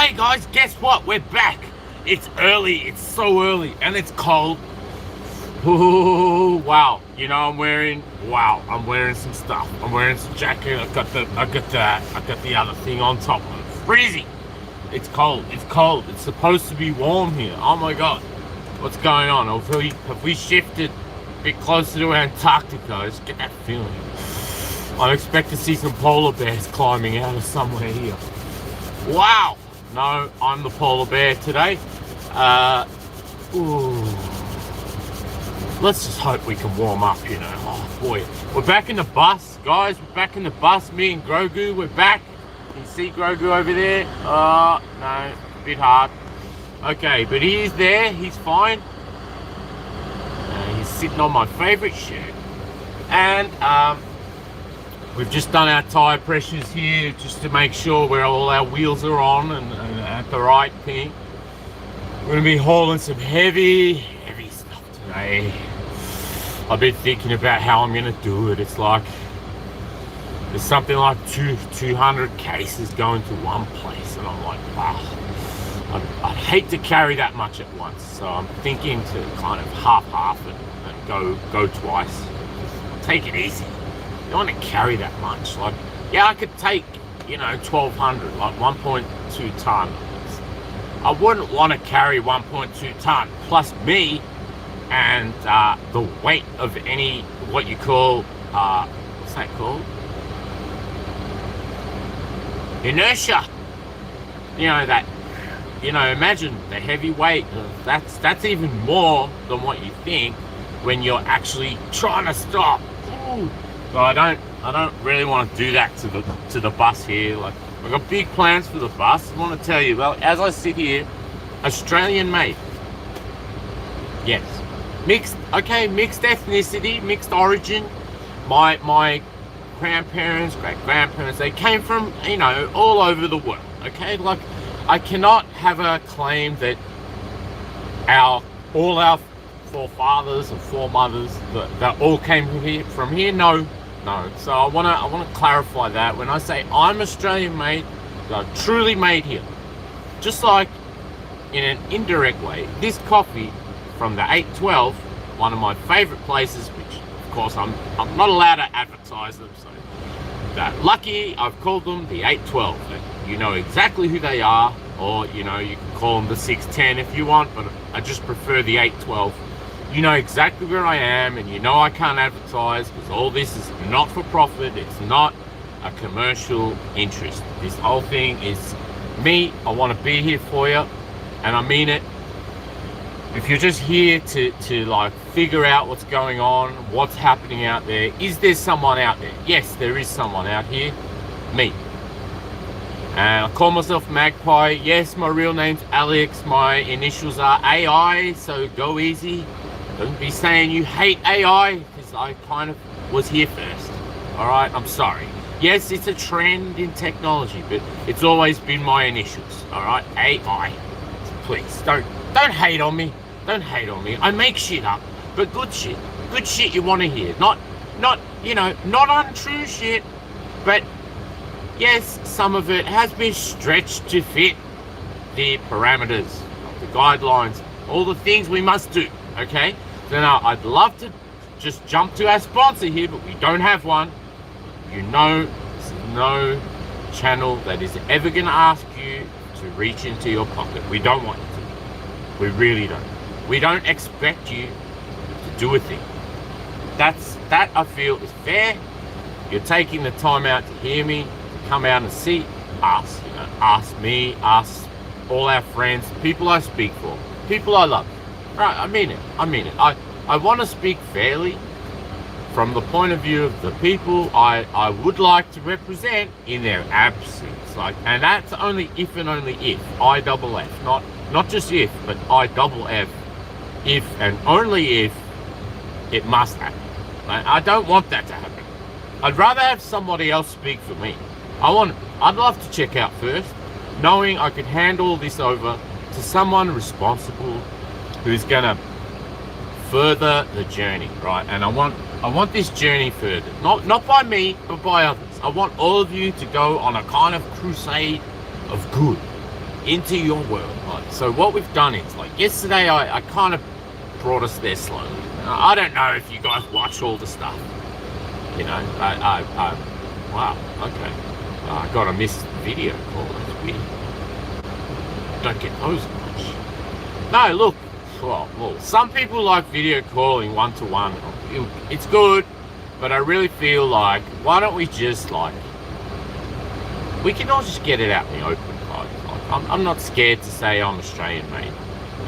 Hey guys, guess what? We're back. It's early. It's so early, and it's cold. Ooh, wow. You know, I'm wearing some stuff. I'm wearing some jacket. I got the other thing on top. I'm freezing. It's cold. It's cold. It's supposed to be warm here. Oh my god. What's going on? Have we shifted a bit closer to Antarctica? I just get that feeling. I expect to see some polar bears climbing out of somewhere here. Wow. No, I'm the polar bear today. Ooh. Let's just hope we can warm up, you know. Oh boy. We're back in the bus, guys. We're back in the bus. Me and Grogu, we're back. Can you see Grogu over there? Oh, no, a bit hard. Okay, but he is there. He's fine. He's sitting on my favorite shirt. And we've just done our tire pressures here just to make sure where all our wheels are on and at the right thing. We're going to be hauling some heavy stuff today. I've been thinking about how I'm going to do it. It's like there's something like 200 cases going to one place, and I'm like, wow, I'd hate to carry that much at once. So I'm thinking to kind of half it and go twice. Take it easy. You don't want to carry that much. Like, yeah, I could take, 1,200, like 1.2 ton. I wouldn't want to carry 1.2 ton plus me and the weight of any, what you call, what's that called? Inertia. Imagine the heavy weight. That's even more than what you think when you're actually trying to stop. Ooh. So I don't really want to do that to the bus here. Like, I've got big plans for the bus. I want to tell you, well, as I sit here, Australian made. Yes. Mixed ethnicity, mixed origin. My grandparents, great-grandparents, they came from, all over the world. Okay? Like, I cannot have a claim that all our forefathers and foremothers that all came from here. No. So I wanna clarify that. When I say I'm Australian made, they're truly made here. Just like in an indirect way, this coffee from the 812, one of my favorite places, which of course I'm not allowed to advertise them, so that lucky I've called them the 812. You know exactly who they are, or you can call them the 610 if you want, but I just prefer the 812. You know exactly where I am, and I can't advertise because all this is not for profit. It's not a commercial interest. This whole thing is me. I want to be here for you, and I mean it. If you're just here to like figure out what's going on, what's happening out there, is there someone out there? Yes, there is someone out here. Me. And I call myself Magpie. Yes, my real name's Alex. My initials are AI, so go easy. Don't be saying you hate AI, because I kind of was here first. Alright, I'm sorry. Yes, it's a trend in technology, but it's always been my initials. Alright, AI. Please, don't hate on me. Don't hate on me. I make shit up, but good shit. Good shit you want to hear. Not untrue shit, but yes, some of it has been stretched to fit the parameters, the guidelines, all the things we must do, okay? So now, I'd love to just jump to our sponsor here, but we don't have one. There's no channel that is ever going to ask you to reach into your pocket. We don't want you to. We really don't. We don't expect you to do a thing. That I feel is fair. You're taking the time out to hear me, to come out and see us. Ask me, ask all our friends, people I speak for, people I love. Right, I mean it. I want to speak fairly from the point of view of the people I would like to represent in their absence. And that's only if and only if. I-double-F. Not just if, but I-double-F. If and only if it must happen. I don't want that to happen. I'd rather have somebody else speak for me. I'd love to check out first, knowing I could hand all this over to someone responsible who's gonna further the journey, right? And I want this journey furthered, not by me, but by others. I want all of you to go on a kind of crusade of good. into your world. Right? So what we've done is, like yesterday, I kind of brought us there slowly. I don't know if you guys watch all the stuff. You know, wow, okay. I got a missed video call. That's weird. Don't get those much. No, look. Well, some people like video calling one-to-one. It's good, but I really feel like, why don't we just like, we can all just get it out in the open, guys. Like, I'm not scared to say I'm Australian made.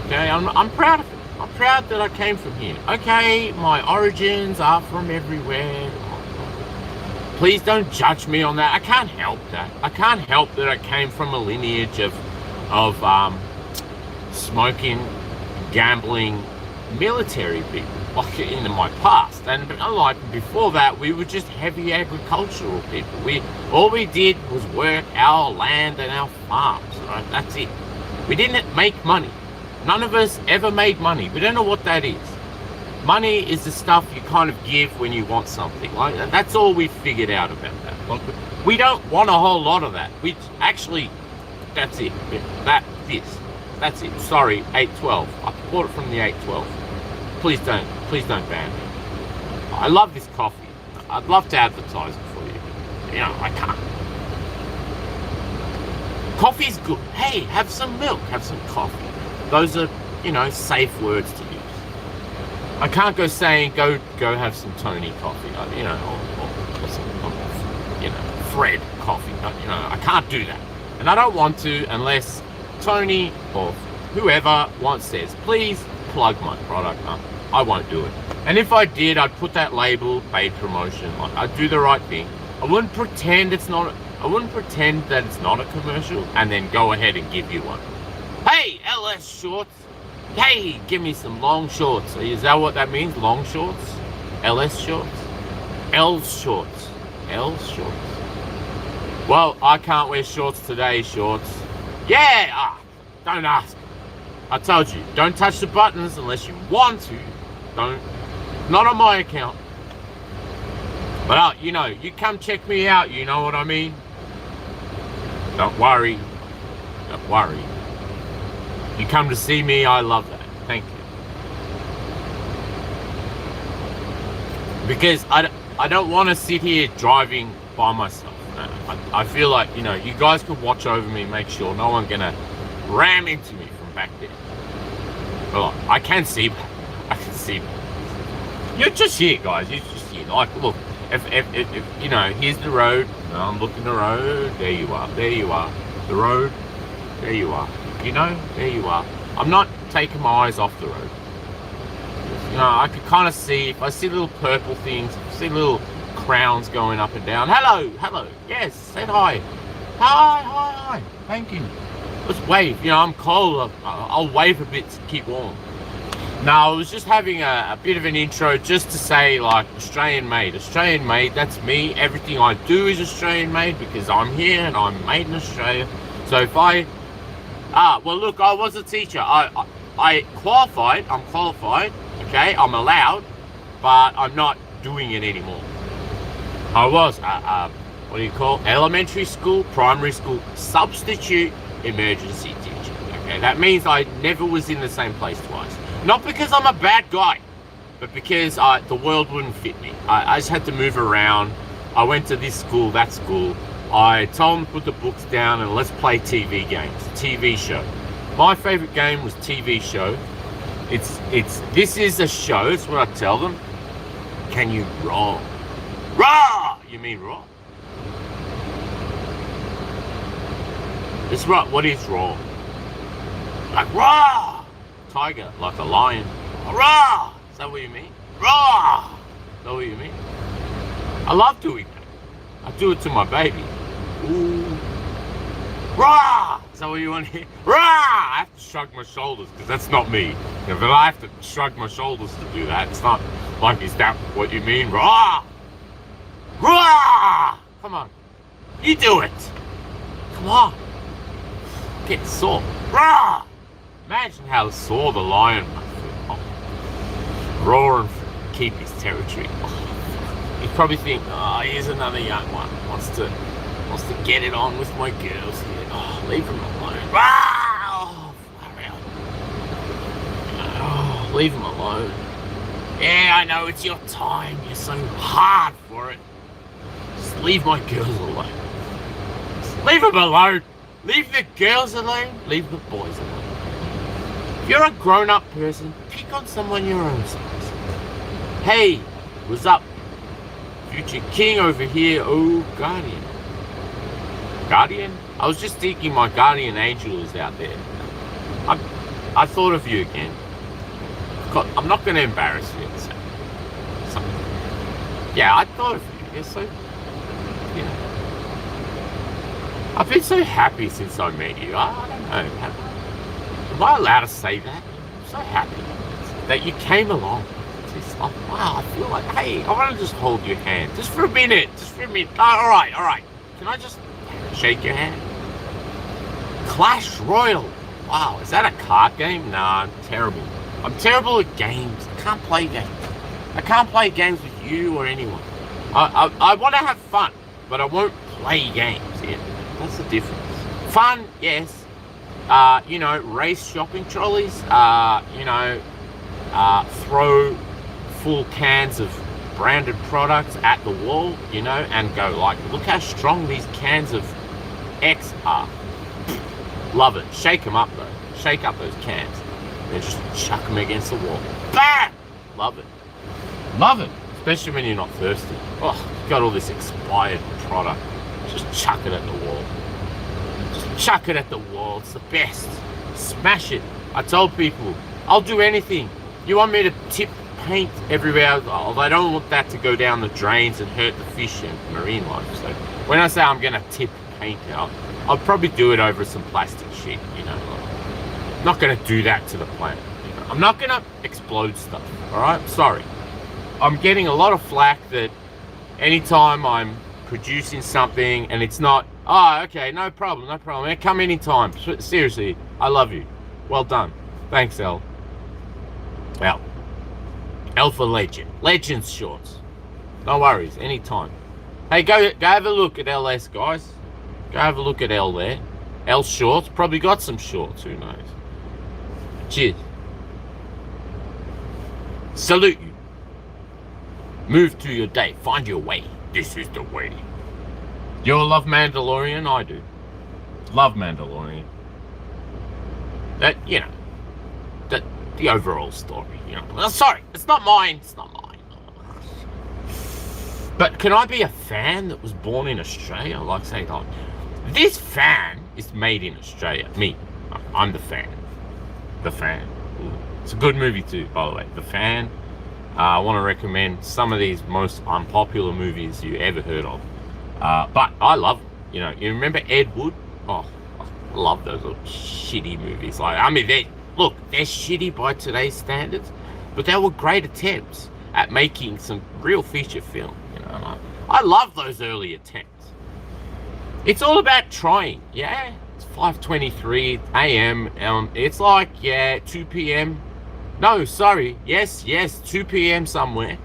Okay, I'm proud of it. I'm proud that I came from here. Okay, my origins are from everywhere. Please don't judge me on that. I can't help that. I can't help that I came from a lineage of smoking, gambling, military people, like in my past. And unlike before that, we were just heavy agricultural people. All we did was work our land and our farms, right? That's it. We didn't make money. None of us ever made money. We don't know what that is. Money is the stuff you kind of give when you want something. Like, that's all we figured out about that. Like, we don't want a whole lot of that. We actually, that's it. That's it. Sorry, 812. I bought it from the 812. Please don't ban me. I love this coffee. I'd love to advertise it for you. You know, I can't. Coffee's good. Hey, have some milk. Have some coffee. Those are, you know, safe words to use. I can't go saying go have some Tony coffee, you know, or some, you know, Fred coffee. You know, I can't do that, and I don't want to unless Tony or whoever says, please plug my product. I won't do it. And if I did, I'd put that label, paid promotion. Like, I'd do the right thing. I wouldn't pretend that it's not a commercial and then go ahead and give you one. Hey, LS shorts. Hey, give me some long shorts. Is that what that means? Long shorts? LS shorts? L's shorts. L's shorts. Well, I can't wear shorts today, shorts. Yeah! Don't ask. I told you, don't touch the buttons unless you want to. Don't. Not on my account. But, you know, you come check me out, you know what I mean? Don't worry. Don't worry. You come to see me, I love that. Thank you. Because I don't want to sit here driving by myself. I feel like, you know, you guys could watch over me, make sure no one's going to ram into me from back there. Well, I can see. I can see. You're just here, guys. You're just here. Like, look, if you know, here's the road. I'm looking the road. There you are. There you are. The road. There you are. You know, there you are. I'm not taking my eyes off the road. You know, I could kind of see, if I see little purple things, if I see little crowns going up and down. Hello, hello. Yes, say hi. Hi. Thank you. Let's wave. You know, I'm cold. I'll wave a bit to keep warm. No, I was just having a bit of an intro just to say, like, Australian made. Australian made, that's me. Everything I do is Australian made because I'm here and I'm made in Australia. So if well, look, I was a teacher. I qualified. I'm qualified. Okay, I'm allowed, but I'm not doing it anymore. I was, what do you call? Elementary school, primary school, substitute emergency teacher. Okay, that means I never was in the same place twice. Not because I'm a bad guy, but because the world wouldn't fit me. I just had to move around. I went to this school, that school. I told them to put the books down and let's play TV games, TV show. My favorite game was TV show. This is a show, that's what I tell them. Can you roll? Raw! You mean raw? It's right, what is raw? Like raw! Tiger, like a lion. Raw! Is that what you mean? Raw! Is that what you mean? I love doing that. I do it to my baby. Ooh. Rah! Is that what you want to hear? Rah! I have to shrug my shoulders because that's not me. If I have to shrug my shoulders to do that, it's not like, is that what you mean? Rah! Rah! Come on. You do it. Come on. Get sore. Rah! Imagine how sore the lion must feel. Oh. Roar and keep his territory. Oh. You probably think, oh, here's another young one. Wants to get it on with my girls here. Oh, leave him alone. Ah! leave them alone. Yeah, I know it's your time. You're so hard for it. Just leave my girls alone. Just leave them alone. Leave the girls alone. Leave the boys alone. If you're a grown-up person, pick on someone your own size. Hey, what's up? Future king over here. Oh, guardian. Guardian? I was just thinking my guardian angel is out there. I thought of you again. I'm not going to embarrass you and say something. Yeah, I thought of you. You're so, you know. I've been so happy since I met you. I don't know. Am I allowed to say that? I'm so happy that you came along. It's like, wow, I feel like, hey, I want to just hold your hand. Just for a minute. Just for a minute. Oh, all right. Can I just shake your hand? Clash Royale. Wow, is that a card game? Nah, I'm terrible. I'm terrible at games. I can't play games. I can't play games with you or anyone. I want to have fun, but I won't play games. Yeah, that's the difference. Fun, yes. You know, race shopping trolleys. Throw full cans of branded products at the wall, you know, and go like, look how strong these cans of X are. Love it. Shake them up though. Shake up those cans. And just chuck them against the wall. Bam! Love it. Love it. Especially when you're not thirsty. Oh, you've got all this expired product. Just chuck it at the wall. Just chuck it at the wall. It's the best. Smash it. I told people, I'll do anything. You want me to tip paint everywhere? I don't want that to go down the drains and hurt the fish and marine life. So when I say I'm going to tip paint out, I'll probably do it over some plastic sheet, you know. I'm not going to do that to the planet. You know? I'm not going to explode stuff, all right? Sorry. I'm getting a lot of flack that anytime I'm producing something and it's not, oh, okay, no problem. Come anytime. Seriously, I love you. Well done. Thanks, El. Well, Alpha Legend. Legends shorts. No worries, anytime. Hey, go have a look at LS, guys. Go have a look at L there. L shorts. Probably got some shorts. Who knows? Cheers. Salute you. Move to your day. Find your way. This is the way. You all love Mandalorian? I do. Love Mandalorian. That, you know, that the overall story, you know. Oh, sorry, it's not mine. It's not mine. But can I be a fan that was born in Australia? Like, say, like, this fan is made in Australia. Me. I'm the fan. The Fan. Ooh. It's a good movie too, by the way. The Fan. I want to recommend some of these most unpopular movies you ever heard of. But I love them. You know, you remember Ed Wood? Oh, I love those little shitty movies. Like, I mean, they're shitty by today's standards, but they were great attempts at making some real feature film. You know, I love those early attempts. It's all about trying, yeah? It's 5:23 a.m. It's like, yeah, 2 p.m. No, sorry. Yes, 2 p.m. somewhere.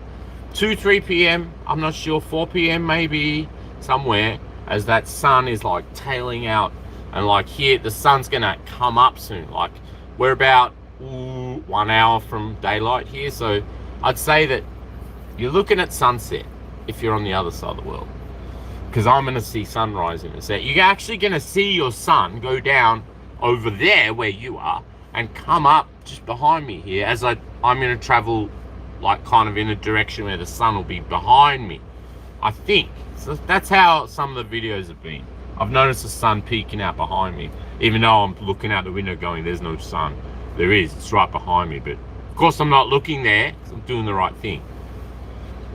3 p.m. I'm not sure. 4 p.m. maybe somewhere, as that sun is like tailing out. And like here, the sun's going to come up soon. Like we're about 1 hour from daylight here. So I'd say that you're looking at sunset if you're on the other side of the world. Because I'm going to see sunrise in a set. You're actually going to see your sun go down over there where you are and come up just behind me here as I'm going to travel like kind of in a direction where the sun will be behind me. I think. So that's how some of the videos have been. I've noticed the sun peeking out behind me, even though I'm looking out the window going, there's no sun. There is, it's right behind me. But of course I'm not looking there, because I'm doing the right thing.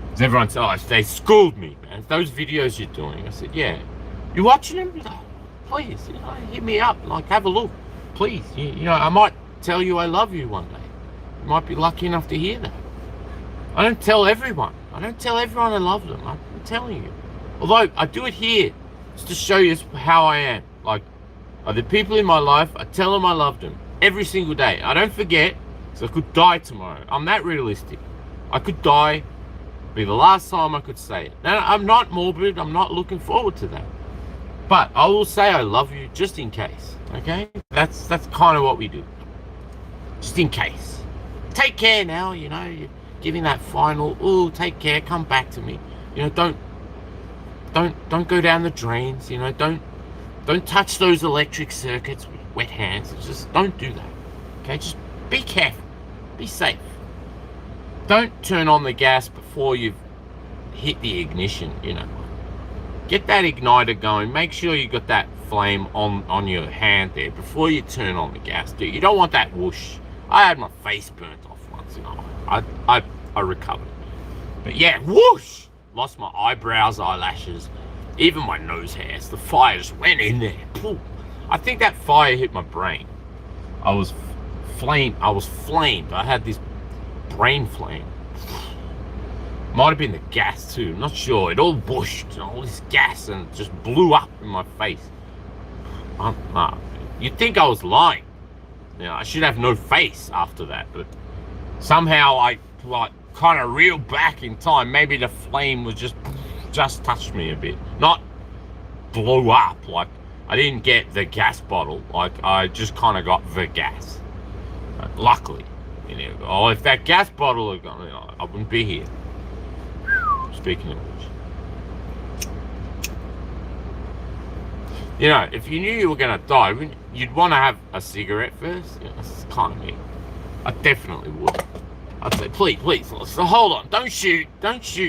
Because everyone says, oh, they schooled me, man. Those videos you're doing. I said, yeah. You watching them? Oh, please, you know, hit me up, like have a look. Please, you know, I might tell you I love you one day. You might be lucky enough to hear that. I don't tell everyone. I love them. I'm telling you. Although I do it here, just to show you how I am. Like, the people in my life, I tell them I love them every single day. I don't forget, so I could die tomorrow. I'm that realistic. I could die, be the last time I could say it. Now, I'm not morbid. I'm not looking forward to that. But I will say I love you just in case. Okay? That's kind of what we do. Just in case. take care now, you know, you're giving that final, ooh, take care, come back to me. You know, don't go down the drains, you know, don't touch those electric circuits with wet hands. Just don't do that. Okay, just be careful. Be safe. Don't turn on the gas before you've hit the ignition, you know. Get that igniter going. Make sure you got that flame on your hand there before you turn on the gas, dude. You don't want that whoosh. I had my face burnt off once, you know. I recovered. But yeah, whoosh! Lost my eyebrows, eyelashes, even my nose hairs. The fire just went in there. Poof. I think that fire hit my brain. I was flamed. I had this brain flame. Might have been the gas too, I'm not sure. It all whooshed, you know, all this gas, and it just blew up in my face. You'd think I was lying. You know, I should have no face after that, but somehow I like kind of reeled back in time. Maybe the flame was just touched me a bit, not blew up. Like I didn't get the gas bottle. Like I just kind of got the gas. Luckily, you know. Oh, if that gas bottle had gone, you know, I wouldn't be here. Speaking of which, you know, if you knew you were gonna die, you'd want to have a cigarette first. You know, that's kind of me. I definitely would. I'd say, please, so hold on, don't shoot,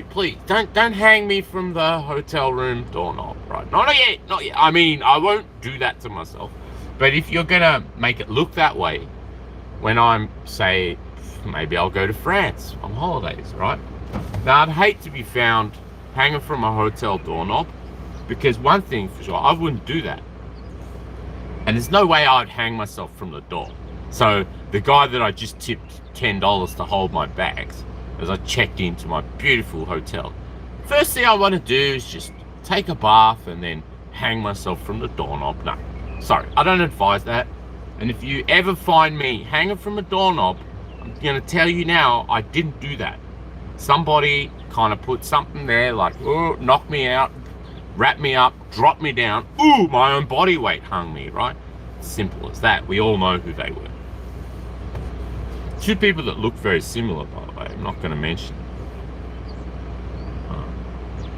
please, don't hang me from the hotel room doorknob, right? Not yet. I mean, I won't do that to myself, but if you're gonna make it look that way, when I'm, say, maybe I'll go to France on holidays, right? Now, I'd hate to be found hanging from a hotel doorknob, because one thing for sure, I wouldn't do that. And there's no way I'd hang myself from the door. So the guy that I just tipped $10 to hold my bags as I checked into my beautiful hotel, first thing I want to do is just take a bath and then hang myself from the doorknob. No, sorry, I don't advise that. And if you ever find me hanging from a doorknob, I'm going to tell you now, I didn't do that. Somebody kind of put something there, like, oh, knock me out, wrap me up, drop me down. Ooh, my own body weight hung me, right? Simple as that. We all know who they were. Two people that look very similar, by the way. I'm not going to mention.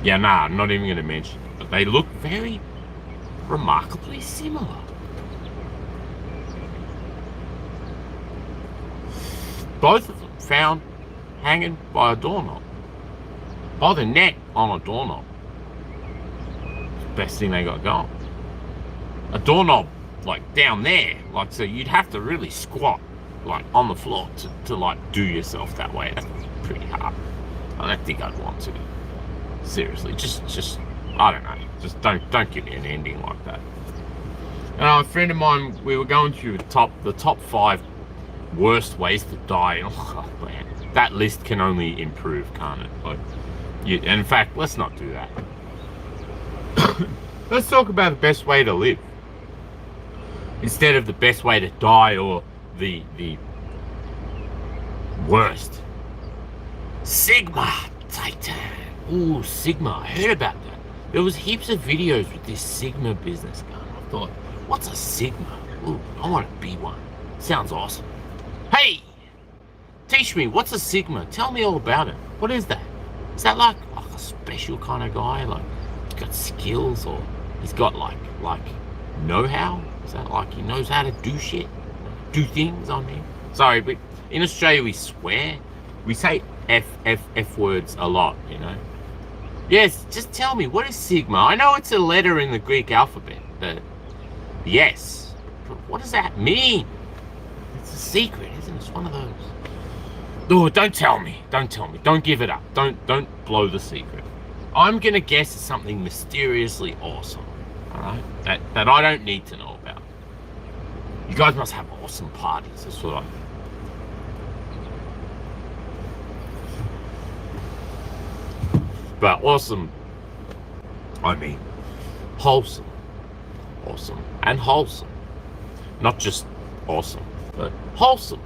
Yeah, nah, I'm not even going to mention. But they look very remarkably similar. Both of them found hanging by a doorknob. By the neck on a doorknob. Best thing they got going. A doorknob, like down there, like, so you'd have to really squat, like on the floor to like do yourself that way. That's pretty hard. I don't think I'd want to. Seriously, just I don't know. Just don't give me an ending like that. And a friend of mine, we were going through the top 5 worst ways to die. Oh man, that list can only improve, can't it? Like, and in fact, let's not do that. Let's talk about the best way to live instead of the best way to die, or the worst. Sigma Titan. Ooh, Sigma. I heard about that. There was heaps of videos with this Sigma business going. I thought, what's a Sigma? Ooh, I want to be one. Sounds awesome. Hey, teach me, what's a Sigma? Tell me all about it. What is that? Is that like a special kind of guy? Like, he's got skills, or he's got like know-how? Is that like he knows how to do shit? Do things, I mean? Sorry, but in Australia we swear. We say F words a lot, you know? Yes, just tell me, what is Sigma? I know it's a letter in the Greek alphabet, but yes. But what does that mean? It's a secret, isn't it? It's one of those. Oh, don't tell me. Don't give it up. Don't blow the secret. I'm gonna guess it's something mysteriously awesome. Alright? That I don't need to know about. You guys must have awesome parties. That's what I think. But awesome, I mean wholesome. Awesome and wholesome. Not just awesome, but wholesome.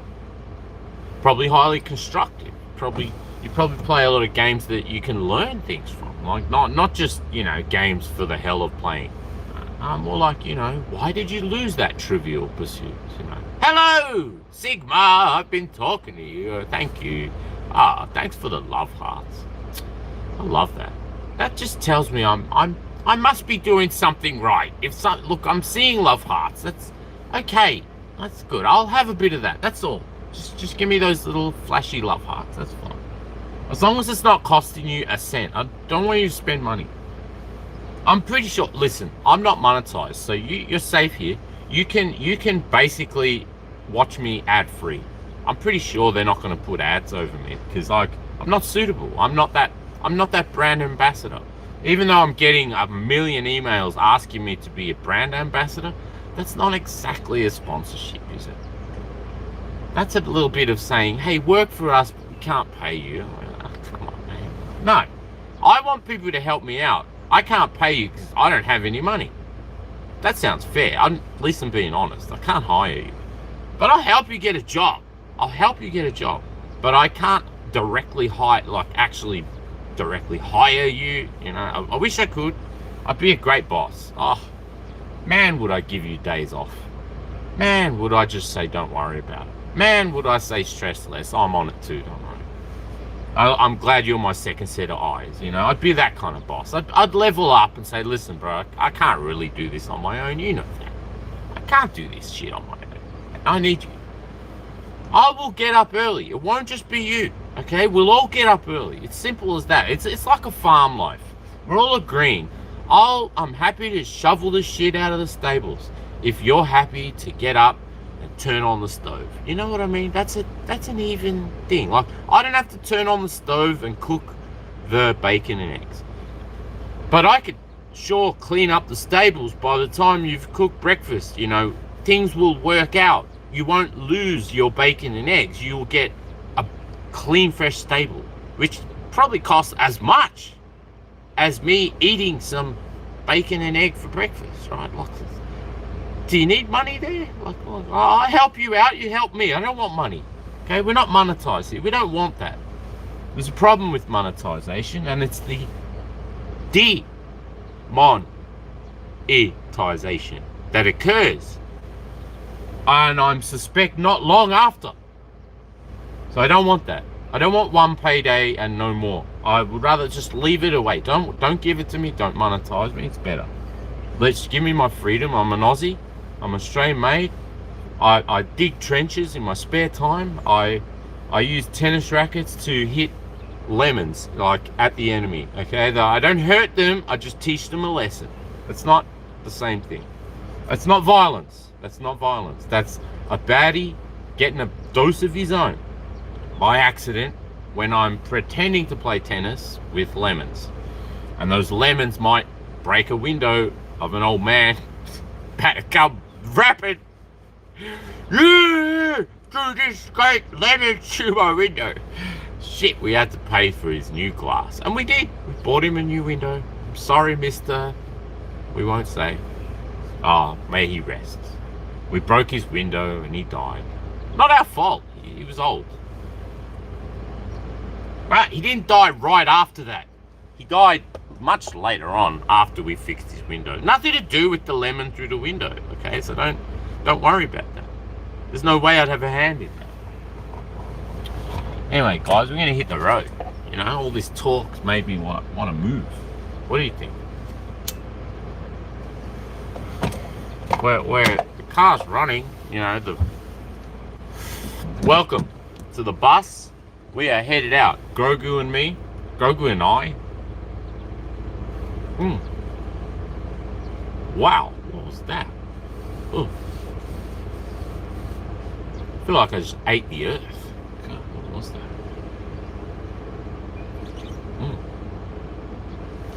Probably highly constructive. You probably play a lot of games that you can learn things from. Like not just, you know, games for the hell of playing. More like, you know, why did you lose that Trivial Pursuit? You know, Hello, Sigma. I've been talking to you. Thank you. Ah, thanks for the love hearts. I love that. That just tells me I must be doing something right. Look, I'm seeing love hearts. That's okay. That's good. I'll have a bit of that. That's all. Just give me those little flashy love hearts. That's fine. As long as it's not costing you a cent. I don't want you to spend money. I'm pretty sure. Listen, I'm not monetized, so you're safe here. You can basically watch me ad free. I'm pretty sure they're not going to put ads over me because I'm not suitable. I'm not that brand ambassador. Even though I'm getting a million emails asking me to be a brand ambassador, that's not exactly a sponsorship, is it? That's a little bit of saying, hey, work for us, but we can't pay you. Oh, come on, man. No, I want people to help me out. I can't pay you because I don't have any money. That sounds fair. At least I'm being honest. I can't hire you. But I'll help you get a job. I'll help you get a job. But I can't directly hire, actually directly hire you. You know, I wish I could. I'd be a great boss. Oh, man, would I give you days off. Man, would I just say, don't worry about it. Man, would I say stress less. I'm on it too, don't worry. I'm glad you're my second set of eyes. You know, I'd be that kind of boss. I'd level up and say, listen, bro, I can't really do this on my own. You know that. I can't do this shit on my own. I need you. I will get up early. It won't just be you. Okay, we'll all get up early. It's simple as that. It's like a farm life. We're all agreeing. I'm happy to shovel the shit out of the stables if you're happy to get up and turn on the stove. You know what I mean? That's an even thing. Like, I don't have to turn on the stove and cook the bacon and eggs, but I could sure clean up the stables by the time you've cooked breakfast. You know, things will work out. You won't lose your bacon and eggs. You will get a clean, fresh stable, which probably costs as much as me eating some bacon and egg for breakfast, right? Like, do you need money there? I help you out, you help me. I don't want money. Okay, we're not monetized here. We don't want that. There's a problem with monetization, and it's the demonetization that occurs, and I'm suspect not long after. So I don't want that. I don't want one payday and no more. I would rather just leave it away. Don't give it to me. Don't monetize me. It's better. Let's give me my freedom. I'm an Aussie. I'm Australian made. I dig trenches in my spare time. I use tennis rackets to hit lemons, like, at the enemy. Okay, I don't hurt them. I just teach them a lesson. It's not the same thing. It's not violence. That's not violence. That's a baddie getting a dose of his own by accident when I'm pretending to play tennis with lemons. And those lemons might break a window of an old man about to come rapid. Yeah, threw this great lemon through my window. Shit, we had to pay for his new glass. And we did. We bought him a new window. I'm sorry, mister. We won't say. Oh, may he rest. We broke his window and he died. Not our fault. He was old. But he didn't die right after that. He died much later on after we fixed his window. Nothing to do with the lemon through the window, okay? So don't worry about that. There's no way I'd have a hand in that. Anyway, guys, we're going to hit the road. You know, all this talk's made me want to move. What do you think? Where the car's running, you know, welcome to the bus. We are headed out. Grogu and me. Grogu and I. Wow, what was that? Oh, I feel like I just ate the earth. God, what was that?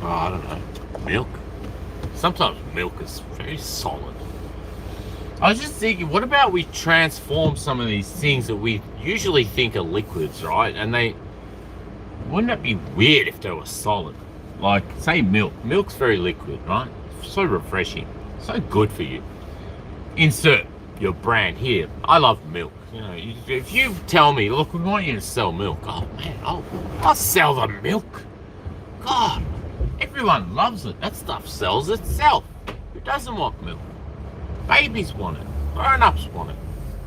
Oh, I don't know. Milk? Sometimes milk is very solid. I was just thinking, what about we transform some of these things that we usually think are liquids, right? And wouldn't it be weird if they were solid? Like, say milk. Milk's very liquid, right? So refreshing. So good for you. Insert your brand here. I love milk. You know, if you tell me, look, we want you to sell milk. Oh, man, I'll sell the milk. God, everyone loves it. That stuff sells itself. Who doesn't want milk? Babies want it. Grown-ups want it.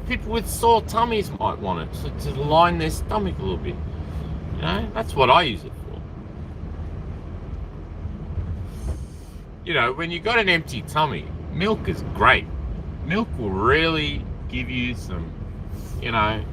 people with sore tummies might want it to line their stomach a little bit. You know, that's what I use it for. You know, when you got an empty tummy, milk is great. Milk will really give you some, you know,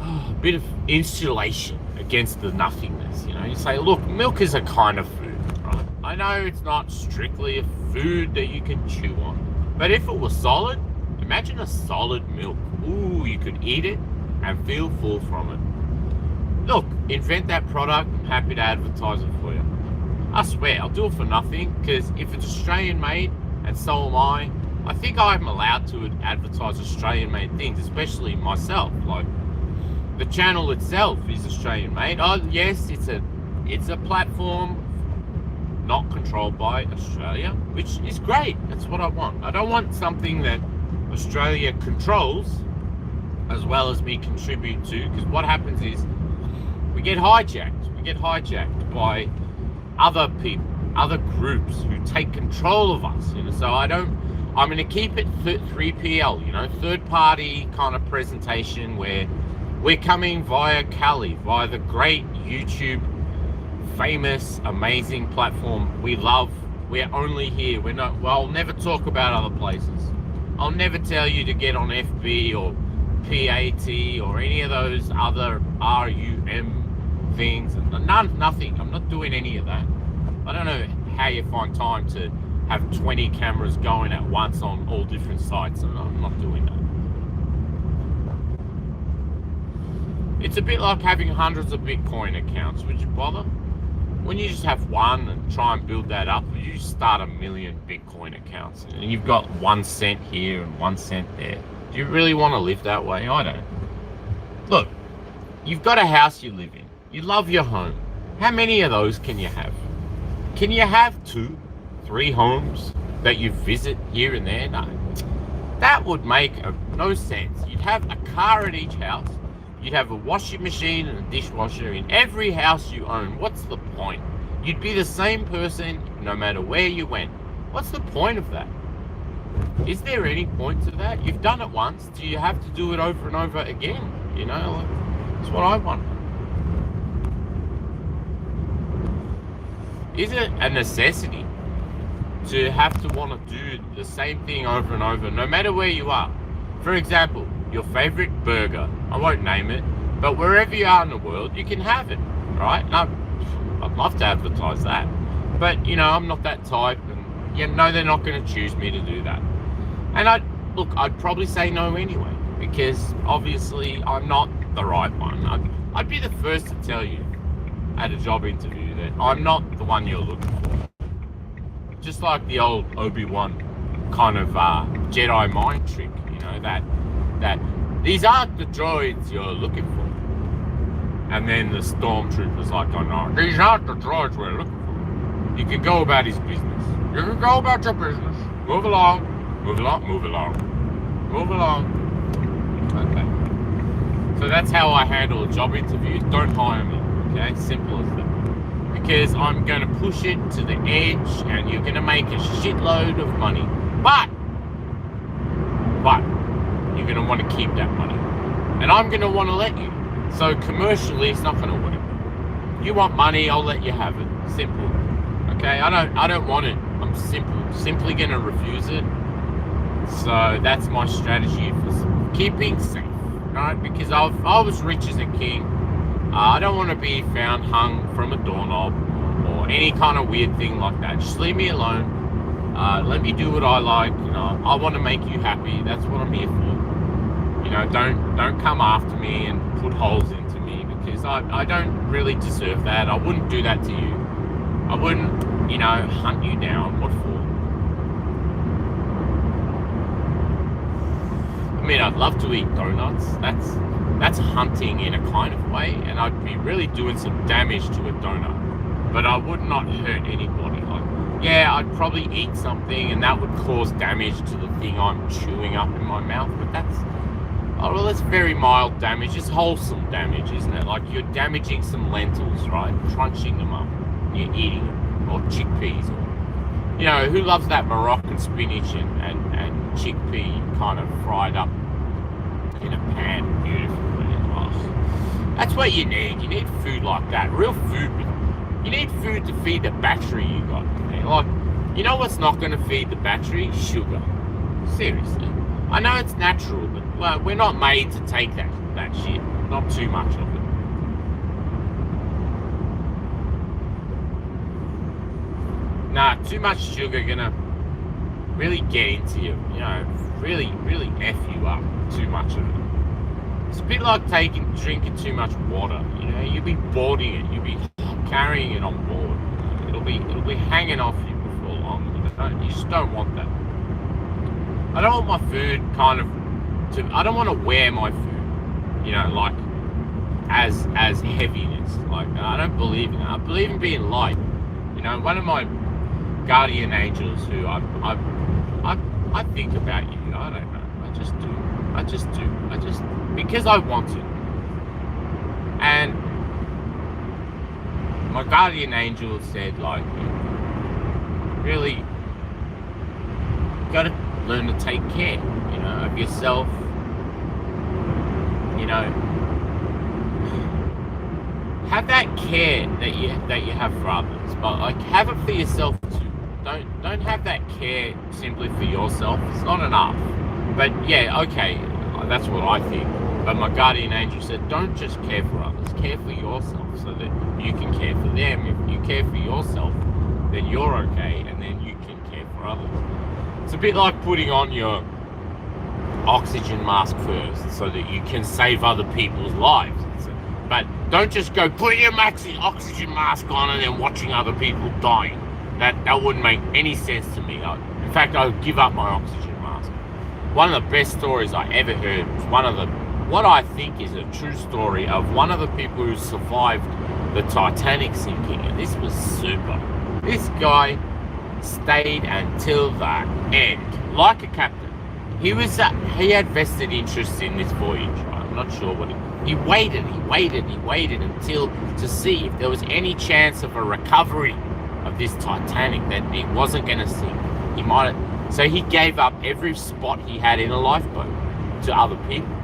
a bit of insulation against the nothingness. You know, you say, look, milk is a kind of food, right? I know it's not strictly a food that you can chew on, but if it was solid, imagine a solid milk. Ooh, you could eat it and feel full from it. Look, invent that product. I'm happy to advertise it for you. I swear, I'll do it for nothing, because if it's Australian made, and so am I think I'm allowed to advertise Australian made things, especially myself. Like, the channel itself is Australian made. Oh yes, it's a platform not controlled by Australia, which is great. That's what I want. I don't want something that Australia controls as well as me contribute to, because what happens is we get hijacked. We get hijacked by other people, other groups who take control of us. You know, so I'm going to keep it 3PL, you know, third party kind of presentation, where we're coming via Cali, via the great YouTube, famous, amazing platform we love. We're only here. We're not, well, I'll never talk about other places. I'll never tell you to get on FB or PAT or any of those other RUM things. Nothing. I'm not doing any of that. I don't know how you find time to have 20 cameras going at once on all different sites. I'm not doing that. It's a bit like having hundreds of Bitcoin accounts. Would you bother? When you just have one and try and build that up, you start a million Bitcoin accounts and you've got 1 cent here and 1 cent there. Do you really want to live that way? I don't. Look, you've got a house you live in. You love your home. How many of those can you have? Can you have 2, 3 homes that you visit here and there? No. That would make no sense. You'd have a car at each house. You'd have a washing machine and a dishwasher in every house you own. What's the point? You'd be the same person no matter where you went. What's the point of that? Is there any point to that? You've done it once. Do you have to do it over and over again? You know, that's what I want. Is it a necessity to have to want to do the same thing over and over, no matter where you are? For example, your favorite burger, I won't name it, but wherever you are in the world, you can have it, right? And I'd love to advertise that, but you know, I'm not that type, and you know, they're not going to choose me to do that. And I'd probably say no anyway, because obviously I'm not the right one. I'd be the first to tell you at a job interview that I'm not the one you're looking for. Just like the old Obi-Wan kind of Jedi mind trick, you know, that these aren't the droids you're looking for. And then the stormtrooper's like, oh no, these aren't the droids we're looking for. You can go about his business. You can go about your business. Move along. Move along. Move along. Move along. Okay. So that's how I handle a job interview. Don't hire me. Okay? Simple as that. Because I'm going to push it to the edge and you're going to make a shitload of money. But you're going to want to keep that money. And I'm going to want to let you. So commercially, it's not going to work. You want money, I'll let you have it. Simple. Okay? I don't want it. I'm simply going to refuse it. So that's my strategy for keeping safe. Right? Because I was rich as a king. I don't want to be found hung from a doorknob or any kind of weird thing like that. Just leave me alone. Let me do what I like. You know, I want to make you happy. That's what I'm here for. You know, don't come after me and put holes into me, because I don't really deserve that. I wouldn't do that to you. I wouldn't, you know, hunt you down. What for? I mean, I'd love to eat donuts. That's hunting in a kind of way, and I'd be really doing some damage to a donut. But I would not hurt anybody. Like, yeah, I'd probably eat something and that would cause damage to the thing I'm chewing up in my mouth, but that's very mild damage. It's wholesome damage, isn't it? Like, you're damaging some lentils, right? Crunching them up. You're eating them. Or chickpeas. Or, you know, who loves that Moroccan spinach and chickpea kind of fried up in a pan, beautifully. Oh, that's what you need. You need food like that, real food. You need food to feed the battery you got. Like, you know what's not going to feed the battery? Sugar. Seriously. I know it's natural, but well, we're not made to take that shit. Not too much of it. Nah, too much sugar gonna really get into you, you know, really F you up, too much of it. It's a bit like drinking too much water, you know, you'll be boarding it, you'll be carrying it on board. It'll be hanging off you before long, you just don't want that. I don't want my food I don't want to wear my food, you know, like, as heaviness. Like, I don't believe in that. I believe in being light. You know, one of my guardian angels who I think about you. I don't know. I just do. Because I want to. And my guardian angel said, like, really, you gotta learn to take care, you know, of yourself. You know, have that care that you have for others, but like, have it for yourself too. Don't have that care simply for yourself. It's not enough. But yeah, okay, that's what I think. But my guardian angel said, don't just care for others, care for yourself so that you can care for them. If you care for yourself, then you're okay, and then you can care for others. It's a bit like putting on your oxygen mask first so that you can save other people's lives. But don't just go putting your oxygen mask on and then watching other people dying. That wouldn't make any sense to me. In fact, I would give up my oxygen mask. One of the best stories I ever heard was what I think is a true story of one of the people who survived the Titanic sinking, and this was super. This guy stayed until the end, like a captain. He had vested interest in this voyage. Right? I'm not sure what he waited until to see if there was any chance of a recovery of this Titanic, that it wasn't going to sink. So he gave up every spot he had in a lifeboat to other people.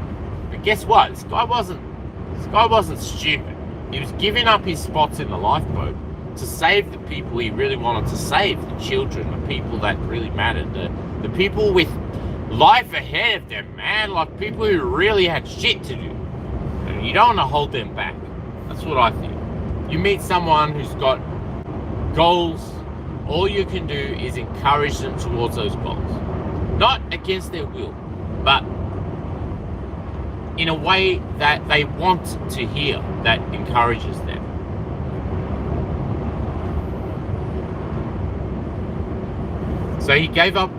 But guess what? This guy wasn't stupid. He was giving up his spots in the lifeboat to save the people he really wanted to save, the children, the people that really mattered, the people with life ahead of them, man, like people who really had shit to do. And you don't want to hold them back. That's what I think. You meet someone who's got goals, all you can do is encourage them towards those goals. Not against their will, but in a way that they want to hear, that encourages them. So he gave up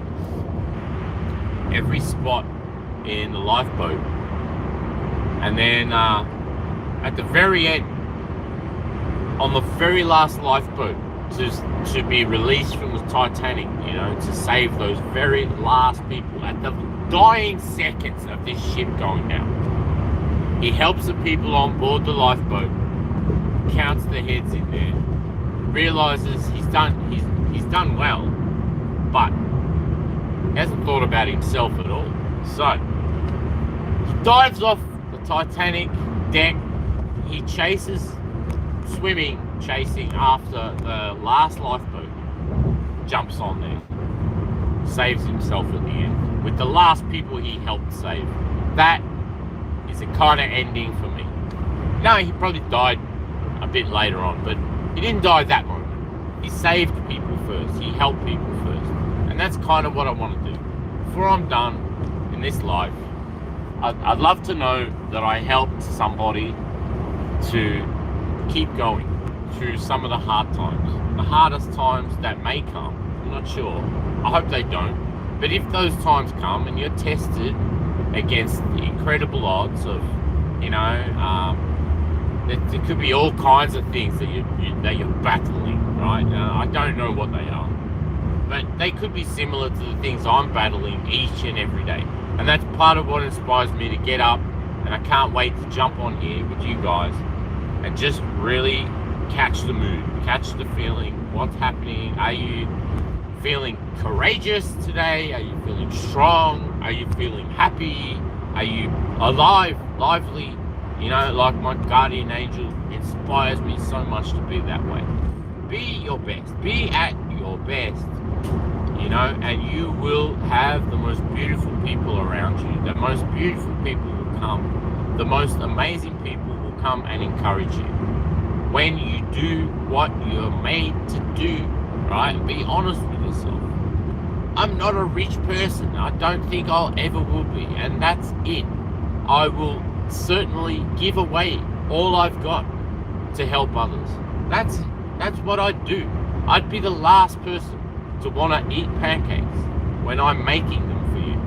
every spot in the lifeboat, and then at the very end, on the very last lifeboat to be released from the Titanic, you know, to save those very last people at the dying seconds of this ship going down, he helps the people on board the lifeboat, counts the heads in there, realizes he's done well, but he hasn't thought about himself at all. So he dives off the Titanic deck. He chasing after the last lifeboat, jumps on there, saves himself at the end with the last people he helped save. That is the kind of ending for me. No, he probably died a bit later on, but he didn't die that moment. He saved people first. He helped people first. And that's kind of what I want to do. Before I'm done in this life, I'd love to know that I helped somebody to keep going through some of the hard times. The hardest times that may come. I'm not sure. I hope they don't. But if those times come and you're tested against the incredible odds of, you know, there could be all kinds of things that you're battling, right? I don't know what they are, but they could be similar to the things I'm battling each and every day. And that's part of what inspires me to get up, and I can't wait to jump on here with you guys and just really catch the mood, catch the feeling. What's happening? Are you feeling courageous today? Are you feeling strong? Are you feeling happy? Are you alive, lively? You know, like my guardian angel inspires me so much to be that way. Be your best. Be at your best. You know, and you will have the most beautiful people around you. The most beautiful people will come. The most amazing people will come and encourage you. When you do what you're made to do, right? And be honest with yourself. I'm not a rich person. I don't think I'll ever will be. And that's it. I will certainly give away all I've got to help others. That's what I'd do. I'd be the last person to want to eat pancakes when I'm making them for you.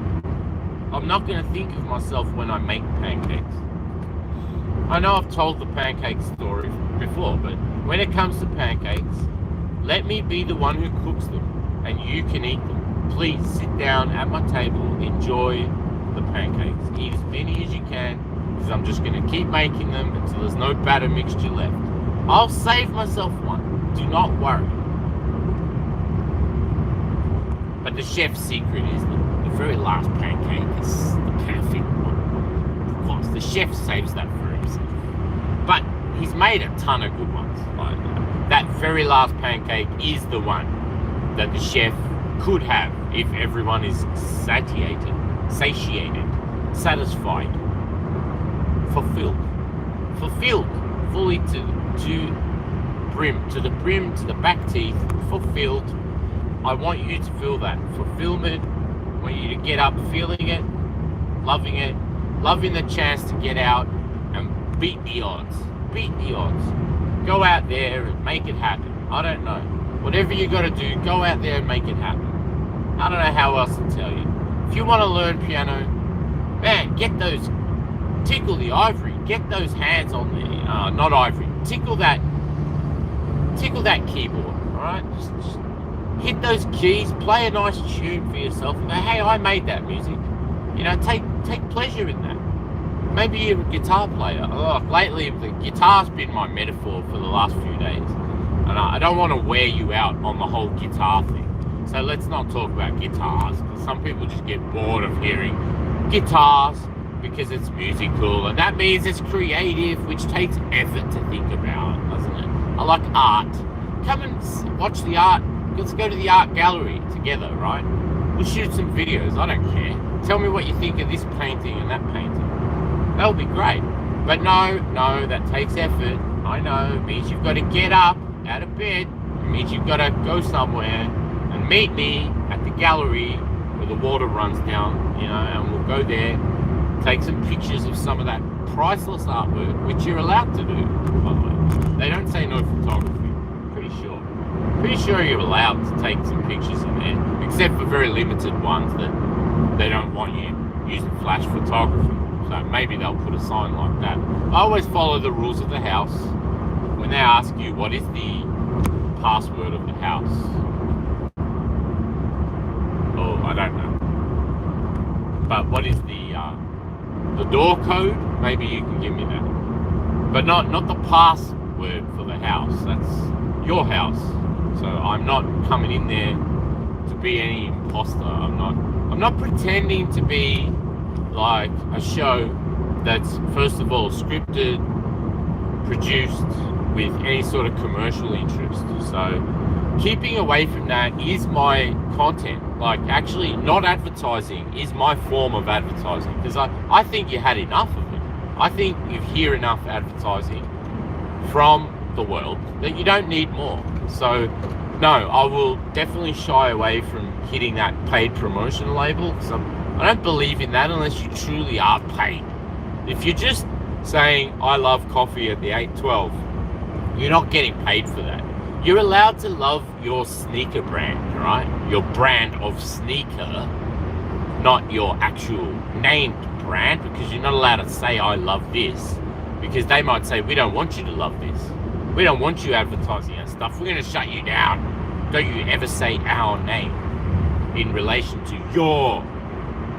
I'm not going to think of myself when I make pancakes. I know I've told the pancake story before, but when it comes to pancakes, let me be the one who cooks them and you can eat them. Please sit down at my table, enjoy the pancakes, eat as many as you can, because I'm just going to keep making them until there's no batter mixture left. I'll save myself one, do not worry. But the chef's secret is the very last pancake is the perfect one. Of course, the chef saves that for himself. But he's made a ton of good ones. That very last pancake is the one that the chef could have if everyone is satiated, satisfied, fulfilled, fully to the brim, to the back teeth, fulfilled. I want you to feel that fulfillment. I want you to get up feeling it, loving the chance to get out and beat the odds. Go out there and make it happen. I don't know. Whatever you got to do, go out there and make it happen. I don't know how else to tell you. If you want to learn piano, man, tickle the ivory. Get those hands on the, not ivory. Tickle that keyboard, all right? Just hit those keys, play a nice tune for yourself, and go, hey, I made that music. You know, take pleasure in that. Maybe you're a guitar player. Lately, the guitar's been my metaphor for the last few days. And I don't want to wear you out on the whole guitar thing. So let's not talk about guitars, because some people just get bored of hearing guitars because it's musical, and that means it's creative, which takes effort to think about, doesn't it? I like art. Come and watch the art. Let's go to the art gallery together, right? We'll shoot some videos. I don't care. Tell me what you think of this painting and that painting. That'll be great. But no, that takes effort. I know. It means you've got to get up out of bed. It means you've got to go somewhere and meet me at the gallery where the water runs down, you know, and we'll go there, take some pictures of some of that priceless artwork, which you're allowed to do, by the way. They don't say no photography. Pretty sure you're allowed to take some pictures in there, except for very limited ones that they don't want you using flash photography. So maybe they'll put a sign like that. I always follow the rules of the house. When they ask you what is the password of the house, oh, I don't know. But what is the door code? Maybe you can give me that. But not the password for the house. That's your house. So I'm not coming in there to be any imposter. I'm not pretending to be like a show that's first of all scripted, produced with any sort of commercial interest. So keeping away from that is my content. Like actually not advertising is my form of advertising, because I think you had enough of it. I think you hear enough advertising from the world that you don't need more. So no, I will definitely shy away from hitting that paid promotion label, because I don't believe in that unless you truly are paid. If you're just saying I love coffee at the 812, you're not getting paid for that. You're allowed to love your sneaker brand, right? Your brand of sneaker, not your actual named brand, because you're not allowed to say I love this, because they might say we don't want you to love this. We don't want you advertising our stuff. We're going to shut you down. Don't you ever say our name in relation to your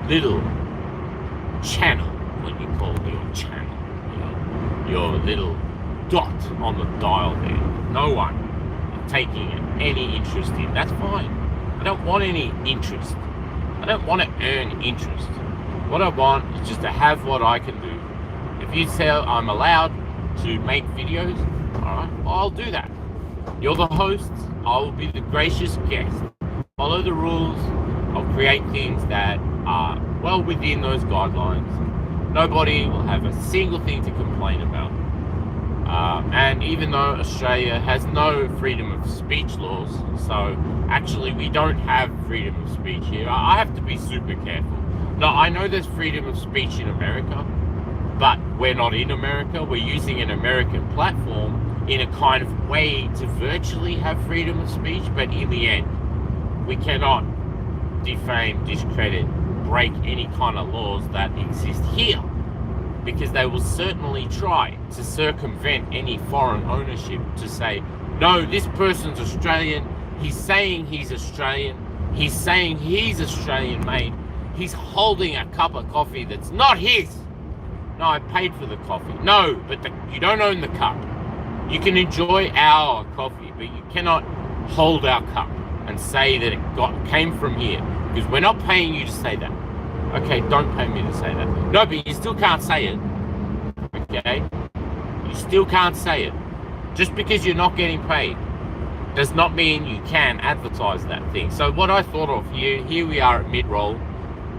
little channel, what you call your channel, your little dot on the dial there. No one taking any interest in. That's fine. I don't want any interest. I don't want to earn interest. What I want is just to have what I can do. If you say I'm allowed to make videos, alright, I'll do that. You're the hosts, I will be the gracious guest. Follow the rules, I'll create things that are well within those guidelines. Nobody will have a single thing to complain about. And even though Australia has no freedom of speech laws, so actually we don't have freedom of speech here, I have to be super careful. Now, I know there's freedom of speech in America, but we're not in America. We're using an American platform in a kind of way to virtually have freedom of speech, but in the end, we cannot defame, discredit, break any kind of laws that exist here, because they will certainly try to circumvent any foreign ownership to say, no, this person's Australian, he's saying he's Australian, he's saying he's Australian made, he's holding a cup of coffee that's not his. No, I paid for the coffee. No, but you don't own the cup. You can enjoy our coffee, but you cannot hold our cup and say that it came from here, because we're not paying you to say that. Okay, don't pay me to say that. No, but you still can't say it. Okay? You still can't say it. Just because you're not getting paid does not mean you can advertise that thing. So what I thought of here we are at mid-roll.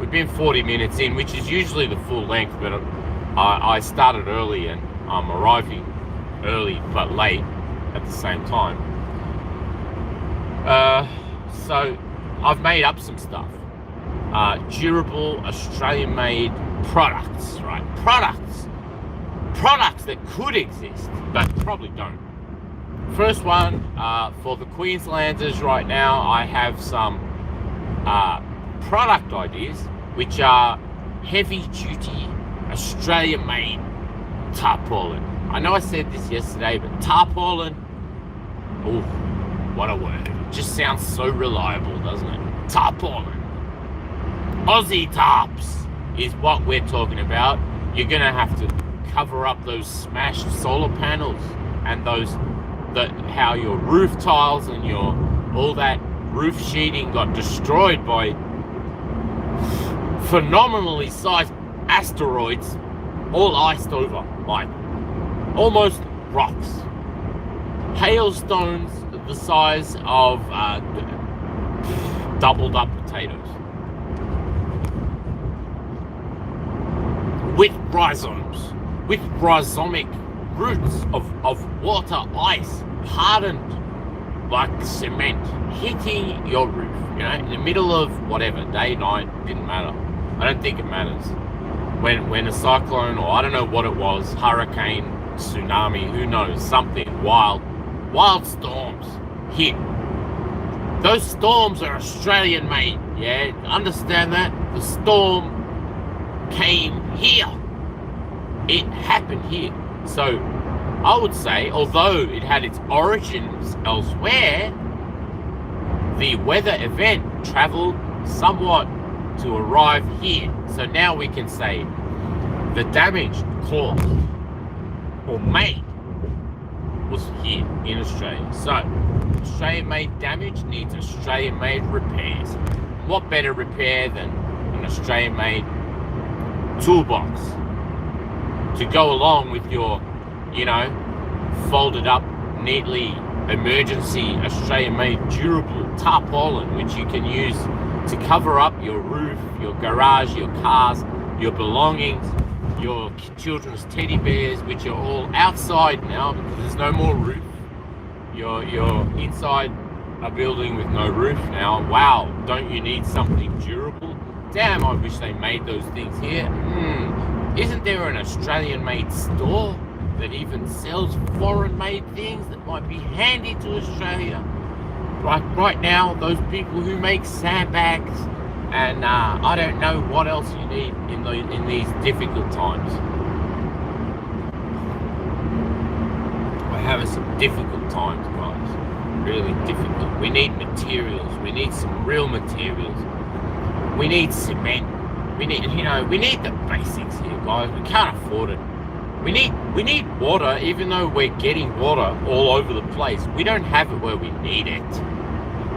We've been 40 minutes in, which is usually the full length, but I started early and I'm arriving early but late at the same time. So I've made up some stuff. Durable Australian-made products, right? Products that could exist, but probably don't. First one, for the Queenslanders right now, I have some product ideas, which are heavy-duty Australian-made tarpaulin. I know I said this yesterday, but tarpaulin, oh, what a word. It just sounds so reliable, doesn't it? Tarpaulin. Aussie tarps is what we're talking about. You're gonna have to cover up those smashed solar panels and how your roof tiles and all that roof sheeting got destroyed by phenomenally sized asteroids, all iced over, like almost rocks. Hailstones the size of doubled up potatoes. With rhizomic roots of water ice, hardened like cement, hitting your roof, in the middle of whatever, day, night, didn't matter. I don't think it matters. When a cyclone, or I don't know what it was, hurricane, tsunami, who knows, something wild storms hit. Those storms are Australian made, yeah? Understand that? The storm came here. It happened here. So I would say, although it had its origins elsewhere, the weather event traveled somewhat to arrive here. So now we can say the damage caused or made was here in Australia. So Australian-made damage needs Australian-made repairs. What better repair than an Australian-made toolbox to go along with your, folded up neatly emergency Australian-made durable tarpaulin, which you can use to cover up your roof, your garage, your cars, your belongings, your children's teddy bears, which are all outside now because there's no more roof. You're inside a building with no roof now. Wow, don't you need something durable? Damn, I wish they made those things here. Isn't there an Australian-made store that even sells foreign-made things that might be handy to Australia? Like right now, those people who make sandbags and I don't know what else you need in these difficult times. We're having some difficult times, guys. Really difficult. We need materials. We need some real materials. We need cement. We need the basics here, guys. We can't afford it. We need water, even though we're getting water all over the place. We don't have it where we need it.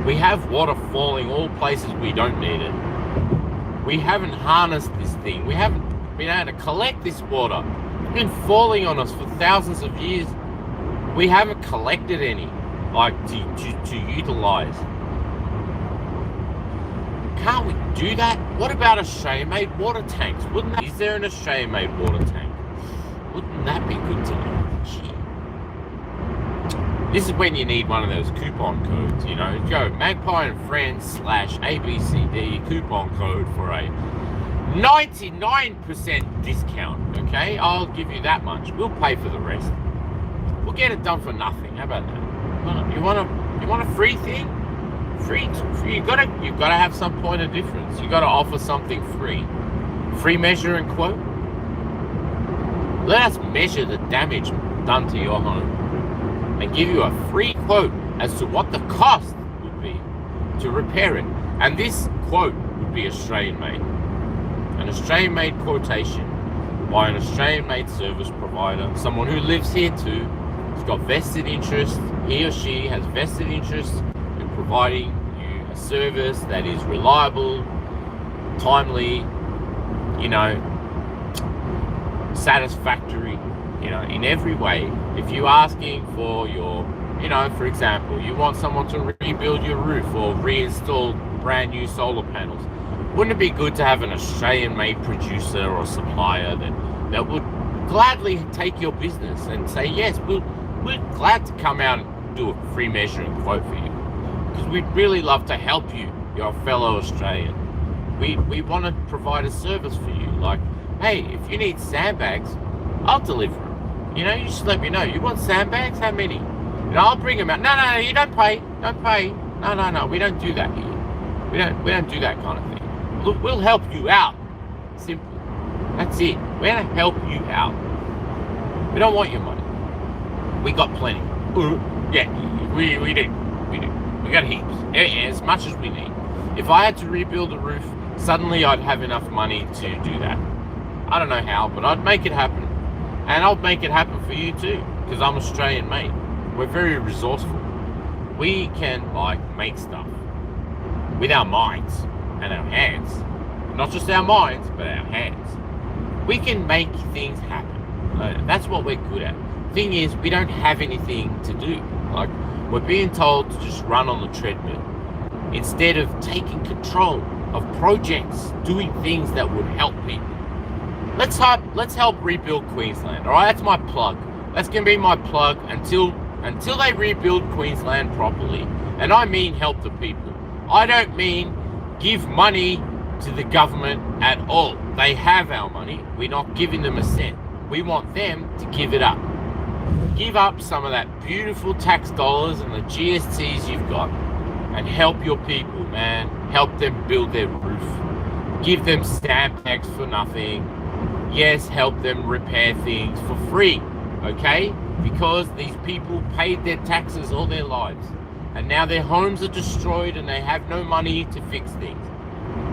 We have water falling all places we don't need it. We haven't harnessed this thing. We haven't been able to collect this water. It's been falling on us for thousands of years. We haven't collected any, like, to utilize. Can't we do that? What about Australia-made water tanks? Is there an Australia-made water tank? Wouldn't that be good to know? Gee. This is when you need one of those coupon codes, you know. Go Magpie and Friends /ABCD coupon code for a 99% discount, okay? I'll give you that much. We'll pay for the rest. We'll get it done for nothing. How about that? You want a free thing? Free. You've got to have some point of difference. You got to offer something free. Free measure and quote. Let us measure the damage done to your home and give you a free quote as to what the cost would be to repair it. And this quote would be Australian-made. An Australian-made quotation by an Australian-made service provider, someone who lives here too, has got vested interest, he or she has vested interest in providing you a service that is reliable, timely, you know, satisfactory, you know, in every way. If you're asking for your, you know, for example, you want someone to rebuild your roof or reinstall brand new solar panels, wouldn't it be good to have an Australian-made producer or supplier that would gladly take your business and say, yes, we're glad to come out and do a free measure and quote for you, because we'd really love to help you, your fellow Australian. We want to provide a service for you. Like, hey, if you need sandbags, I'll deliver them. You know, you just let me know. You want sandbags? How many? And I'll bring them out. No, you don't pay. Don't pay. No. We don't do that here. We don't do that kind of thing. Look, we'll help you out. Simple. That's it. We're gonna help you out. We don't want your money. We got plenty. Yeah, we do. We got heaps. As much as we need. If I had to rebuild a roof, suddenly I'd have enough money to do that. I don't know how, but I'd make it happen. And I'll make it happen for you too, because I'm Australian made. We're very resourceful. We can, like, make stuff with our minds and our hands. Not just our minds, but our hands. We can make things happen. That's what we're good at. Thing is, we don't have anything to do. Like, we're being told to just run on the treadmill instead of taking control of projects, doing things that would help people. Let's help rebuild Queensland. All right, that's my plug. That's gonna be my plug until they rebuild Queensland properly. And I mean help the people. I don't mean give money to the government at all. They have our money. We're not giving them a cent. We want them to give it up. Give up some of that beautiful tax dollars and the GSTs you've got and help your people, man. Help them build their roof. Give them stamp tax for nothing. Yes, help them repair things for free, okay? Because these people paid their taxes all their lives. And now their homes are destroyed and they have no money to fix things.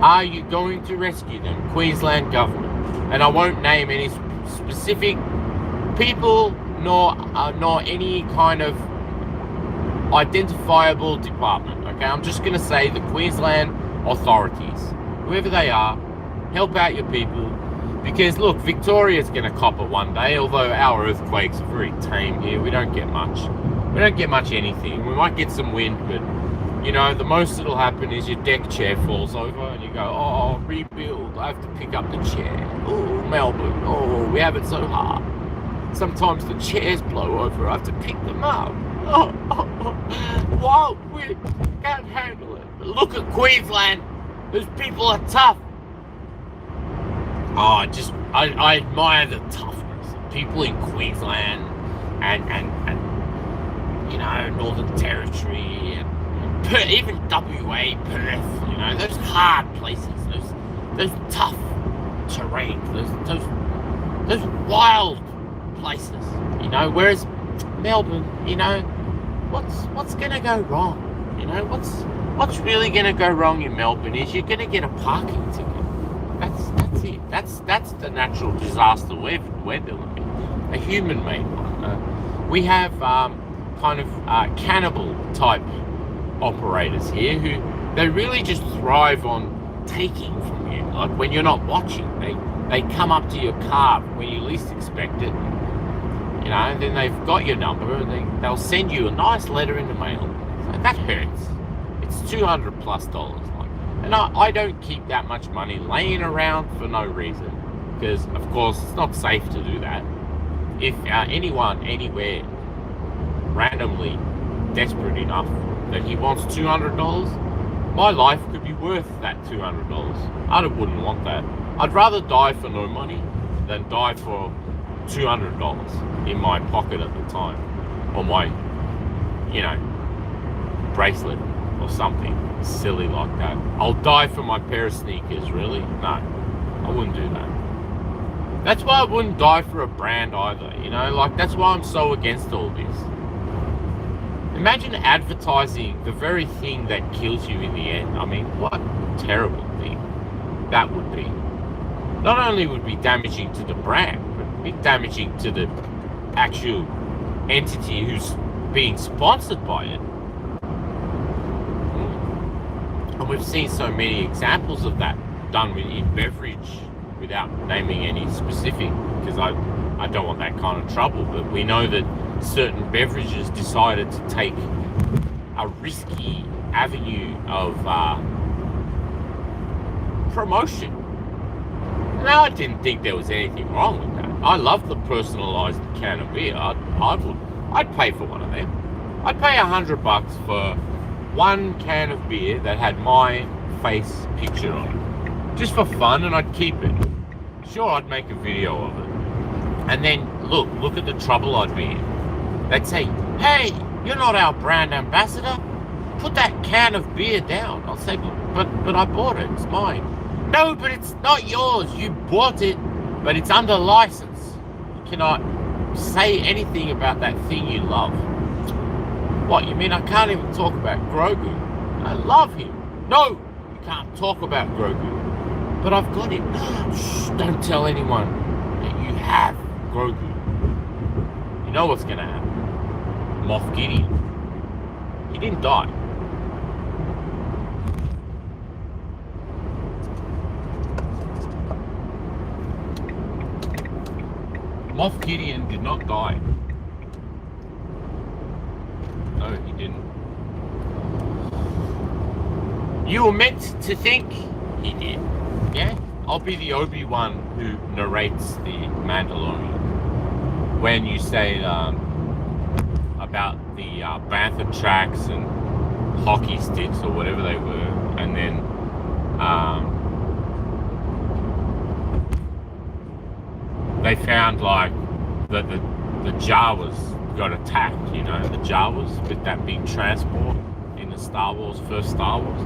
Are you going to rescue them? Queensland government. And I won't name any specific people nor any kind of identifiable department, okay? I'm just going to say the Queensland authorities, whoever they are, help out your people. Because look, Victoria's going to cop it one day, although our earthquakes are very tame here. We don't get much. We don't get much anything. We might get some wind, but, you know, the most that'll happen is your deck chair falls over and you go, oh, rebuild. I have to pick up the chair. Oh, Melbourne. Oh, we have it so hard. Sometimes the chairs blow over. I have to pick them up. Whoa, we can't handle it. But look at Queensland. Those people are tough. Oh, I admire the toughness of people in Queensland and you know, Northern Territory and even WA, Perth, you know, those hard places, those tough terrain, those wild places, you know, whereas Melbourne, you know, what's gonna go wrong? You know, what's really gonna go wrong in Melbourne is you're gonna get a parking ticket. That's it. That's the natural disaster we're dealing with. A human-made one. We have kind of cannibal type operators here who they really just thrive on taking from you. Like when you're not watching, they come up to your car when you least expect it. You know, and then they've got your number and they'll send you a nice letter in the mail. So that hurts. It's $200 plus. Like, and I don't keep that much money laying around for no reason. Because, of course, it's not safe to do that. If anyone, anywhere, randomly desperate enough that he wants $200, my life could be worth that $200. I wouldn't want that. I'd rather die for no money than die for $200 in my pocket at the time, or my, you know, bracelet or something silly like that. I'll die for my pair of sneakers, really? No, I wouldn't do that. That's why I wouldn't die for a brand either, you know, like that's why I'm so against all this. Imagine advertising the very thing that kills you in the end. I mean, what a terrible thing that would be. Not only would it be damaging to the brand, be damaging to the actual entity who's being sponsored by it. And we've seen so many examples of that done in beverage without naming any specific, because I don't want that kind of trouble, but we know that certain beverages decided to take a risky avenue of promotion. Now, I didn't think there was anything wrong with that. I love the personalized can of beer. I'd pay for one of them. I'd pay $100 for one can of beer that had my face picture on it, just for fun, and I'd keep it. Sure, I'd make a video of it, and then look at the trouble I'd be in. They'd say, "Hey, you're not our brand ambassador. Put that can of beer down." I'll say, "But I bought it. It's mine." "No, but it's not yours. You bought it, but it's under license. You cannot say anything about that thing you love." What, you mean I can't even talk about Grogu? I love him. No, you can't talk about Grogu. But I've got him. Shh, don't tell anyone that you have Grogu. You know what's going to happen. Moff Gideon. He didn't die. Moff Gideon did not die. No, he didn't. You were meant to think he did. Yeah? I'll be the Obi-Wan who narrates the Mandalorian. When you say about the bantha tracks and hockey sticks or whatever they were, and then they found like that the Jawas got attacked, you know, the Jawas with that big transport in the first Star Wars.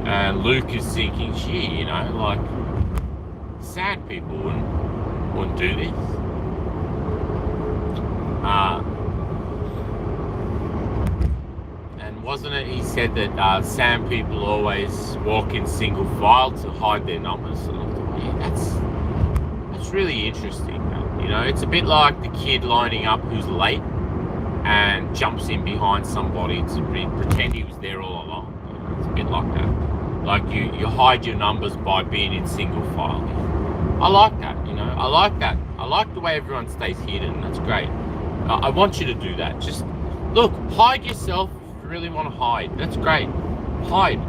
And Luke is thinking, gee, you know, like sad people wouldn't do this. And wasn't it, he said that sand people always walk in single file to hide their numbers. And I thought, yeah, that's really interesting. You know, it's a bit like the kid lining up who's late and jumps in behind somebody to pretend he was there all along. You know, it's a bit like that. Like you hide your numbers by being in single file. I like that, you know. I like that. I like the way everyone stays hidden. That's great. I want you to do that. Just look, hide yourself if you really want to hide. That's great. Hide.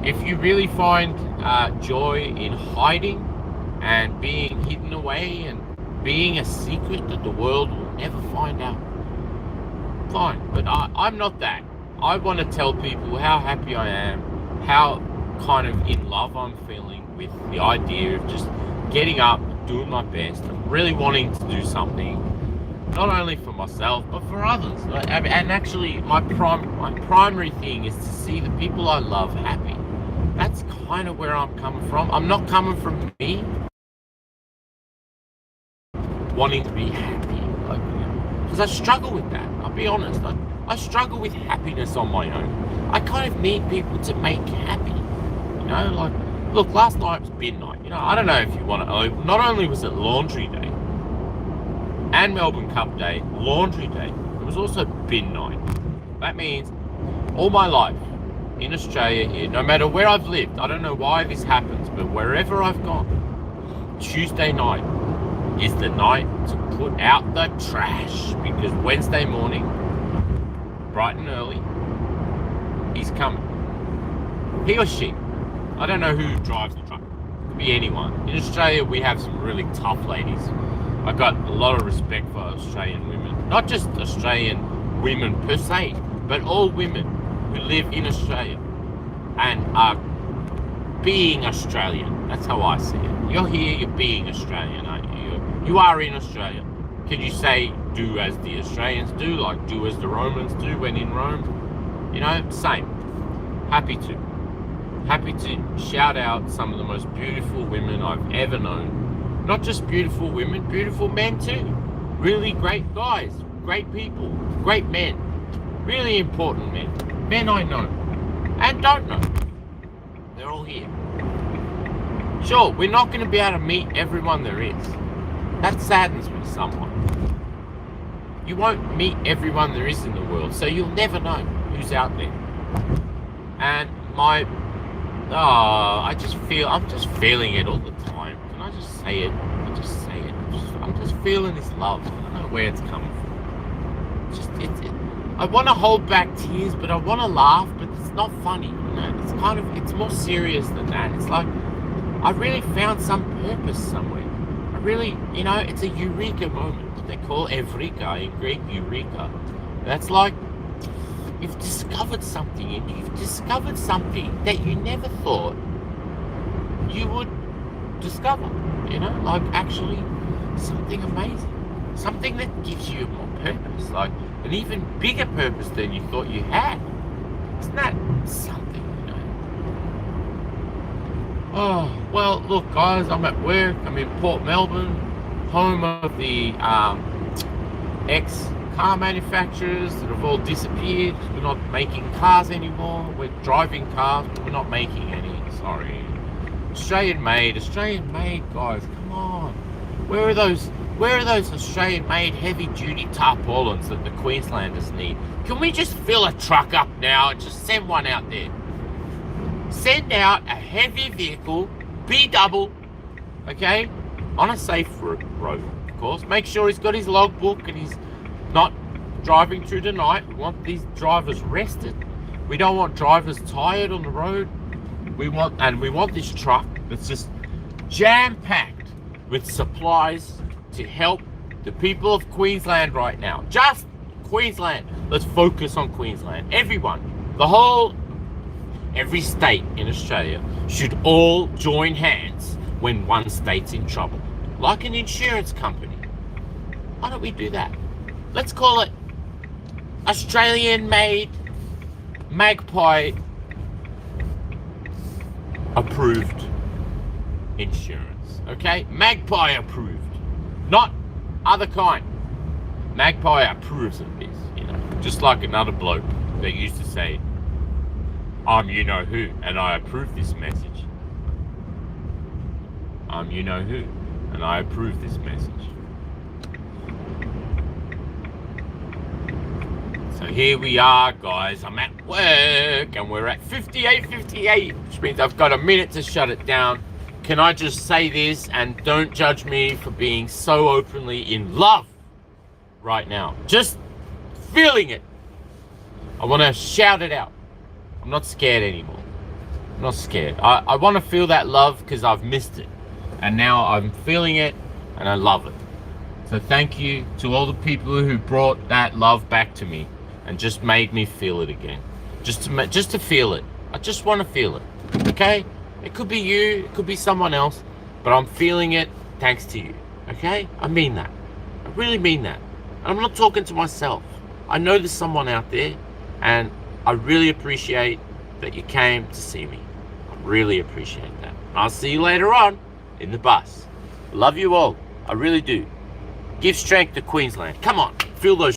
If you really find joy in hiding and being hidden away and being a secret that the world will never find out, fine. But I'm not that. I want to tell people how happy I am, how kind of in love I'm feeling with the idea of just getting up, doing my best, and really wanting to do something, not only for myself, but for others. And actually, my primary thing is to see the people I love happy. That's kind of where I'm coming from. I'm not coming from me wanting to be happy, like, because I struggle with that. I'll be honest. I struggle with happiness on my own. I kind of need people to make me happy. You know, like, look, last night was bin night. You know, I don't know if you want to. Not only was it laundry day and Melbourne Cup day, laundry day, it was also bin night. That means all my life in Australia here, no matter where I've lived, I don't know why this happens, but wherever I've gone, Tuesday night is the night to put out the trash, because Wednesday morning, bright and early, he's coming. He or she. I don't know who drives the truck. It could be anyone. In Australia, we have some really tough ladies. I got a lot of respect for Australian women. Not just Australian women per se, but all women who live in Australia and are being Australian. That's how I see it. You're here, you're being Australian, aren't you? You are in Australia. Can you say, do as the Australians do, like do as the Romans do when in Rome? You know, same. Happy to shout out some of the most beautiful women I've ever known. Not just beautiful women, beautiful men too. Really great guys, great people, great men. Really important men. Men I know and don't know. They're all here. Sure, we're not going to be able to meet everyone there is. That saddens me somewhat. You won't meet everyone there is in the world, so you'll never know who's out there. And I'm just feeling it all the time. Can I just say it? I'm just feeling this love. I don't know where it's coming from. I want to hold back tears, but I want to laugh, but it's not funny. You know? It's more serious than that. It's like, I really found some purpose somewhere. I really, it's a eureka moment. They call Evrika in Greek eureka. That's like, you've discovered something, and you've discovered something that you never thought you would discover. Like actually something amazing. Something that gives you more purpose, like an even bigger purpose than you thought you had. Isn't that something, Oh, well, look, guys, I'm at work. I'm in Port Melbourne, home of the ex-car manufacturers that have all disappeared. We're not making cars anymore. We're driving cars, but we're not making any. Sorry. Australian made, guys, come on. Where are those Australian made heavy duty tarpaulins that the Queenslanders need? Can we just fill a truck up now and just send one out there? Send out a heavy vehicle, B-double, okay, on a safe road, of course. Make sure he's got his logbook and he's not driving through the night. We want these drivers rested. We don't want drivers tired on the road. We want this truck that's just jam-packed with supplies to help the people of Queensland right now. Just Queensland. Let's focus on Queensland. Everyone, every state in Australia should all join hands when one state's in trouble. Like an insurance company. Why don't we do that? Let's call it Australian-made, Magpie approved insurance. Okay? Magpie approved. Not other kind. Magpie approves of this, Just like another bloke that used to say, I'm you-know-who, and I approve this message. I'm you-know-who, and I approve this message. So here we are, guys. I'm at work, and we're at 58:58, which means I've got a minute to shut it down. Can I just say this, and don't judge me for being so openly in love right now. Just feeling it. I want to shout it out. I'm not scared anymore. I'm not scared. I want to feel that love because I've missed it. And now I'm feeling it and I love it. So thank you to all the people who brought that love back to me and just made me feel it again. Just to feel it. I just want to feel it. Okay? It could be you, it could be someone else, but I'm feeling it thanks to you. Okay? I mean that. I really mean that. And I'm not talking to myself. I know there's someone out there, and I really appreciate that you came to see me. I really appreciate that. I'll see you later on in the bus. Love you all. I really do. Give strength to Queensland. Come on, feel those